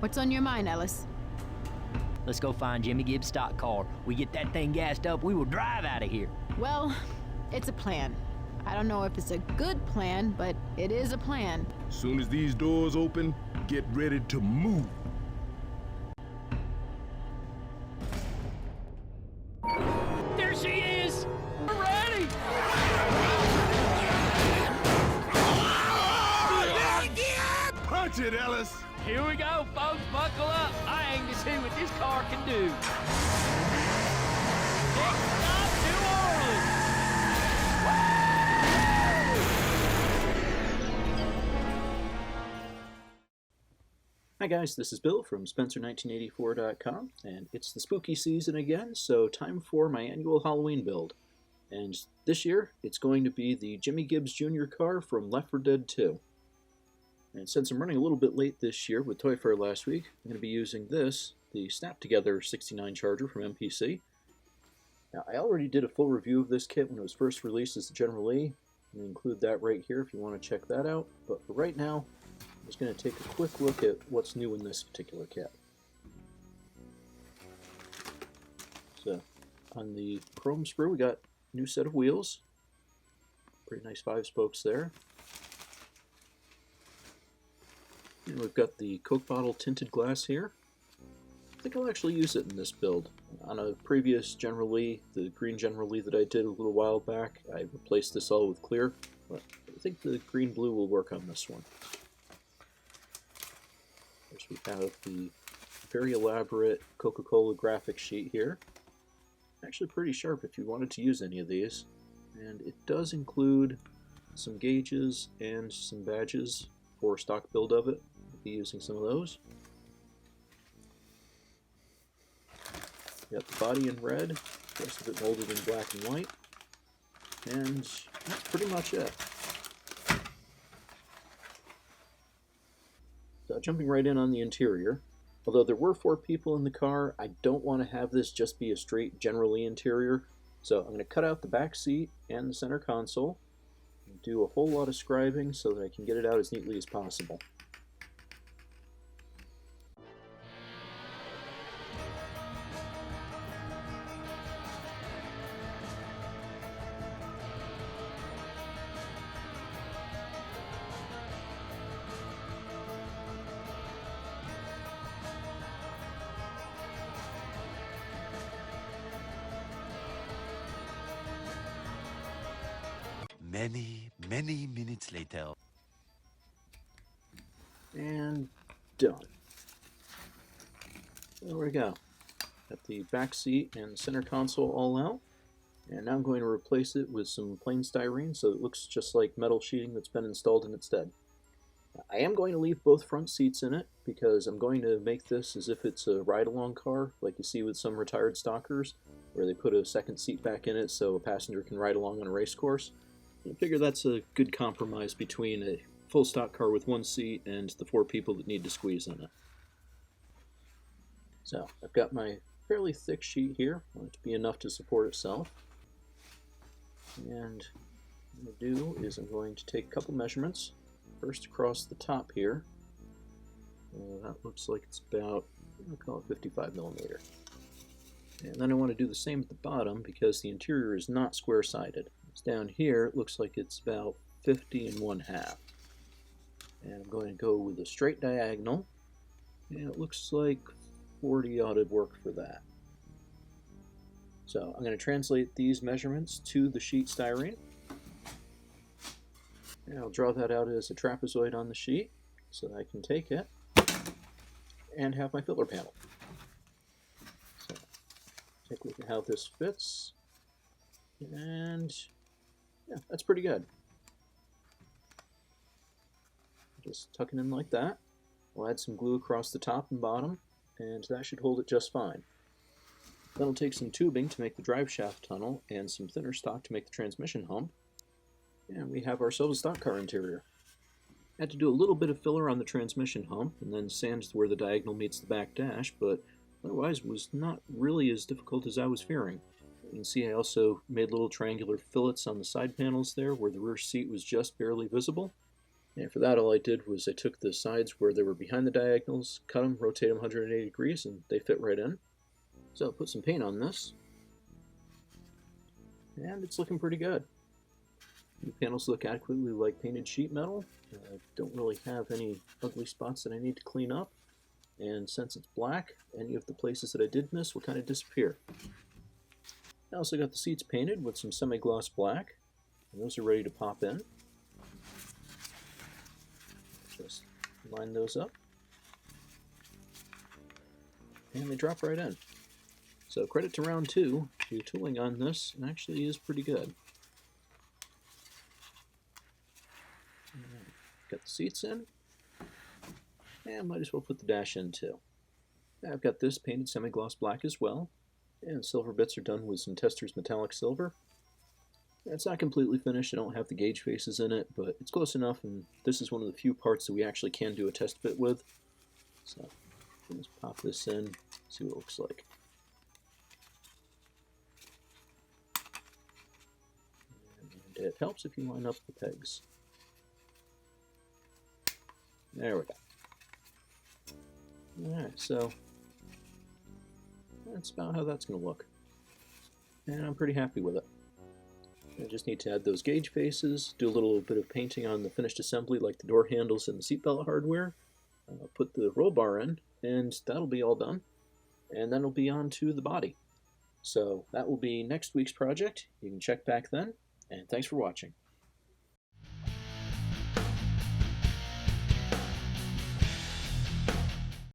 What's on your mind, Ellis? Let's go find Jimmy Gibbs' stock car. We get that thing gassed up, we will drive out of here. Well, it's a plan. I don't know if it's a good plan, but it is a plan. Soon as these doors open, get ready to move. There she is! We're ready! Punch it, Ellis! Here we go, folks. Buckle up. I aim to see what this car can do. Next stop, New Orleans. Hi guys, this is Bill from Spencer1984.com, and it's the spooky season again, so time for my annual Halloween build. And this year, it's going to be the Jimmy Gibbs Jr. car from Left 4 Dead 2. And since I'm running a little bit late this year with Toy Fair last week, I'm going to be using this, the Snap Together 69 Charger from MPC. Now, I already did a full review of this kit when it was first released as the General E. I'm going to include that right here if you want to check that out. But for right now, I'm just going to take a quick look at what's new in this particular kit. So, on the chrome sprue, we got a new set of wheels. Pretty nice 5 spokes there. And we've got the Coke bottle tinted glass here. I think I'll actually use it in this build. On a previous General Lee, the green General Lee that I did a little while back, I replaced this all with clear, but I think the green-blue will work on this one. First we have the very elaborate Coca-Cola graphic sheet here. Actually pretty sharp if you wanted to use any of these. And it does include some gauges and some badges for stock build of it. I'll be using some of those. Got the body in red, the rest of it molded in black and white. And that's pretty much it. So jumping right in on the interior, although there were 4 people in the car, I don't want to have this just be a straight General Lee interior. So I'm going to cut out the back seat and the center console, and do a whole lot of scribing so that I can get it out as neatly as possible. Many minutes later. And done. There we go. Got the back seat and center console all out. And now I'm going to replace it with some plain styrene so it looks just like metal sheeting that's been installed in its stead. I am going to leave both front seats in it because I'm going to make this as if it's a ride-along car like you see with some retired stockers where they put a second seat back in it so a passenger can ride along on a race course. I figure that's a good compromise between a full stock car with 1 seat and the 4 people that need to squeeze in it. So I've got my fairly thick sheet here. I want it to be enough to support itself. And what I'm going to do is I'm going to take a couple measurements. First across the top here. That looks like it's about, I'll call it 55 millimeter. And then I want to do the same at the bottom because the interior is not square-sided. Down here, it looks like it's about 50 1/2. And I'm going to go with a straight diagonal. And it looks like 40 ought to work for that. So I'm going to translate these measurements to the sheet styrene. And I'll draw that out as a trapezoid on the sheet so that I can take it and have my filler panel. So take a look at how this fits. And yeah, that's pretty good. Just tuck it in like that. We'll add some glue across the top and bottom, and that should hold it just fine. Then I'll take some tubing to make the drive shaft tunnel and some thinner stock to make the transmission hump. And we have ourselves a stock car interior. I had to do a little bit of filler on the transmission hump and then sand where the diagonal meets the back dash, but otherwise was not really as difficult as I was fearing. You can see I also made little triangular fillets on the side panels there where the rear seat was just barely visible. And for that, all I did was I took the sides where they were behind the diagonals, cut them, rotate them 180 degrees, and they fit right in. So I'll put some paint on this, and it's looking pretty good. The panels look adequately like painted sheet metal. I don't really have any ugly spots that I need to clean up, and since it's black, any of the places that I did miss will kind of disappear. I also got the seats painted with some semi-gloss black, and those are ready to pop in. Just line those up, and they drop right in. So credit to Round 2, the tooling on this actually is pretty good. Got the seats in, and might as well put the dash in too. I've got this painted semi-gloss black as well, and silver bits are done with some Tester's metallic silver. It's not completely finished, I don't have the gauge faces in it, but it's close enough, and this is one of the few parts that we actually can do a test fit with. So let's pop this in, see what it looks like. And it helps if you line up the pegs. There we go. Alright, so that's about how that's going to look. And I'm pretty happy with it. I just need to add those gauge faces, do a little bit of painting on the finished assembly like the door handles and the seatbelt hardware, put the roll bar in, and that'll be all done. And then it'll be on to the body. So that will be next week's project. You can check back then, and thanks for watching.